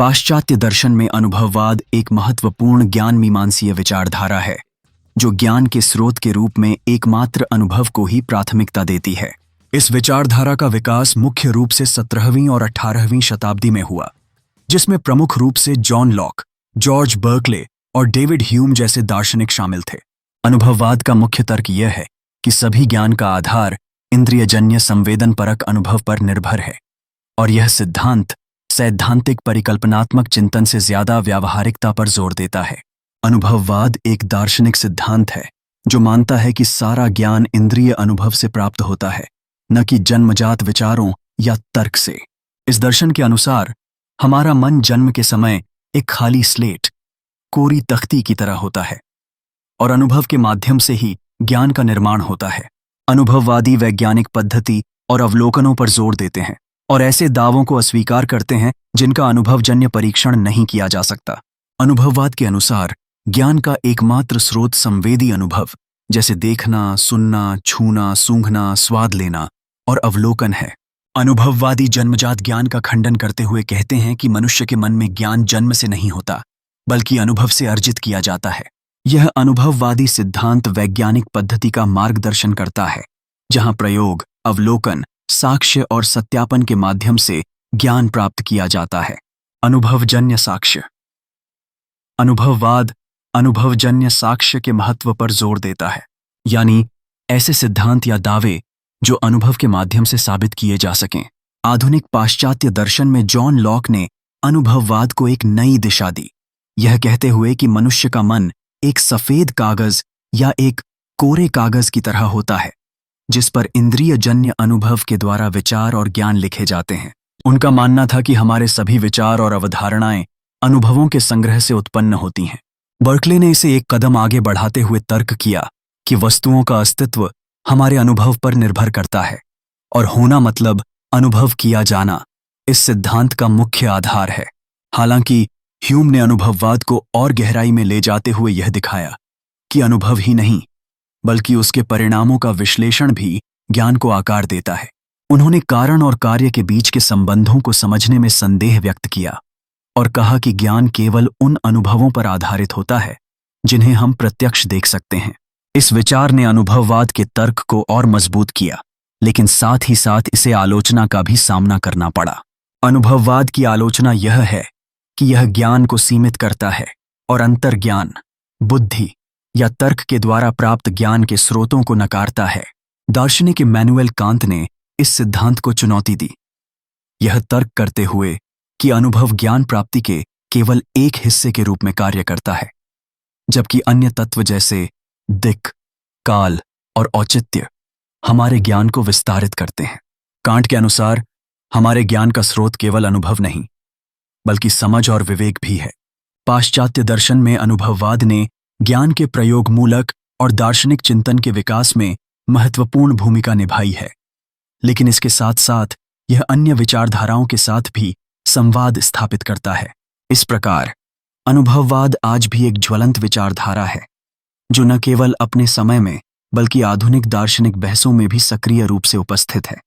पाश्चात्य दर्शन में अनुभववाद एक महत्वपूर्ण ज्ञान मीमांसीय विचारधारा है जो ज्ञान के स्रोत के रूप में एकमात्र अनुभव को ही प्राथमिकता देती है। इस विचारधारा का विकास मुख्य रूप से 17वीं और 18वीं शताब्दी में हुआ, जिसमें प्रमुख रूप से जॉन लॉक, जॉर्ज बर्कले और डेविड ह्यूम जैसे दार्शनिक शामिल थे। अनुभववाद का मुख्य तर्क यह है कि सभी ज्ञान का आधार इंद्रियजन्य संवेदनपरक अनुभव पर निर्भर है और यह सिद्धांत सैद्धांतिक परिकल्पनात्मक चिंतन से ज्यादा व्यावहारिकता पर जोर देता है। अनुभववाद एक दार्शनिक सिद्धांत है जो मानता है कि सारा ज्ञान इंद्रिय अनुभव से प्राप्त होता है, न कि जन्मजात विचारों या तर्क से। इस दर्शन के अनुसार हमारा मन जन्म के समय एक खाली स्लेट, कोरी तख्ती की तरह होता है और अनुभव के माध्यम से ही ज्ञान का निर्माण होता है। अनुभववादी वैज्ञानिक पद्धति और अवलोकनों पर जोर देते हैं और ऐसे दावों को अस्वीकार करते हैं जिनका अनुभवजन्य परीक्षण नहीं किया जा सकता। अनुभववाद के अनुसार ज्ञान का एकमात्र स्रोत संवेदी अनुभव जैसे देखना, सुनना, छूना, सूंघना, स्वाद लेना और अवलोकन है। अनुभववादी जन्मजात ज्ञान का खंडन करते हुए कहते हैं कि मनुष्य के मन में ज्ञान जन्म से नहीं होता बल्कि अनुभव से अर्जित किया जाता है। यह अनुभववादी सिद्धांत वैज्ञानिक पद्धति का मार्गदर्शन करता है जहां प्रयोग, अवलोकन, साक्ष्य और सत्यापन के माध्यम से ज्ञान प्राप्त किया जाता है। अनुभवजन्य साक्ष्य। अनुभववाद अनुभवजन्य साक्ष्य के महत्व पर जोर देता है, यानी ऐसे सिद्धांत या दावे जो अनुभव के माध्यम से साबित किए जा सकें। आधुनिक पाश्चात्य दर्शन में जॉन लॉक ने अनुभववाद को एक नई दिशा दी, यह कहते हुए कि मनुष्य का मन एक सफेद कागज या एक कोरे कागज की तरह होता है जिस पर इंद्रियजन्य अनुभव के द्वारा विचार और ज्ञान लिखे जाते हैं। उनका मानना था कि हमारे सभी विचार और अवधारणाएं अनुभवों के संग्रह से उत्पन्न होती हैं। बर्कले ने इसे एक कदम आगे बढ़ाते हुए तर्क किया कि वस्तुओं का अस्तित्व हमारे अनुभव पर निर्भर करता है और होना मतलब अनुभव किया जाना इस सिद्धांत का मुख्य आधार है। हालांकि ह्यूम ने अनुभववाद को और गहराई में ले जाते हुए यह दिखाया कि अनुभव ही नहीं बल्कि उसके परिणामों का विश्लेषण भी ज्ञान को आकार देता है। उन्होंने कारण और कार्य के बीच के संबंधों को समझने में संदेह व्यक्त किया और कहा कि ज्ञान केवल उन अनुभवों पर आधारित होता है जिन्हें हम प्रत्यक्ष देख सकते हैं। इस विचार ने अनुभववाद के तर्क को और मजबूत किया, लेकिन साथ ही साथ इसे आलोचना का भी सामना करना पड़ा। अनुभववाद की आलोचना यह है कि यह ज्ञान को सीमित करता है और अंतर्ज्ञान, बुद्धि या तर्क के द्वारा प्राप्त ज्ञान के स्रोतों को नकारता है। दार्शनिक इमैनुएल कांत ने इस सिद्धांत को चुनौती दी, यह तर्क करते हुए कि अनुभव ज्ञान प्राप्ति के केवल एक हिस्से के रूप में कार्य करता है, जबकि अन्य तत्व जैसे दिक्, काल और औचित्य हमारे ज्ञान को विस्तारित करते हैं। कांट के अनुसार हमारे ज्ञान का स्रोत केवल अनुभव नहीं बल्कि समझ और विवेक भी है। पाश्चात्य दर्शन में अनुभववाद ने ज्ञान के प्रयोगमूलक और दार्शनिक चिंतन के विकास में महत्वपूर्ण भूमिका निभाई है, लेकिन इसके साथ साथ यह अन्य विचारधाराओं के साथ भी संवाद स्थापित करता है। इस प्रकार अनुभववाद आज भी एक ज्वलंत विचारधारा है जो न केवल अपने समय में बल्कि आधुनिक दार्शनिक बहसों में भी सक्रिय रूप से उपस्थित है।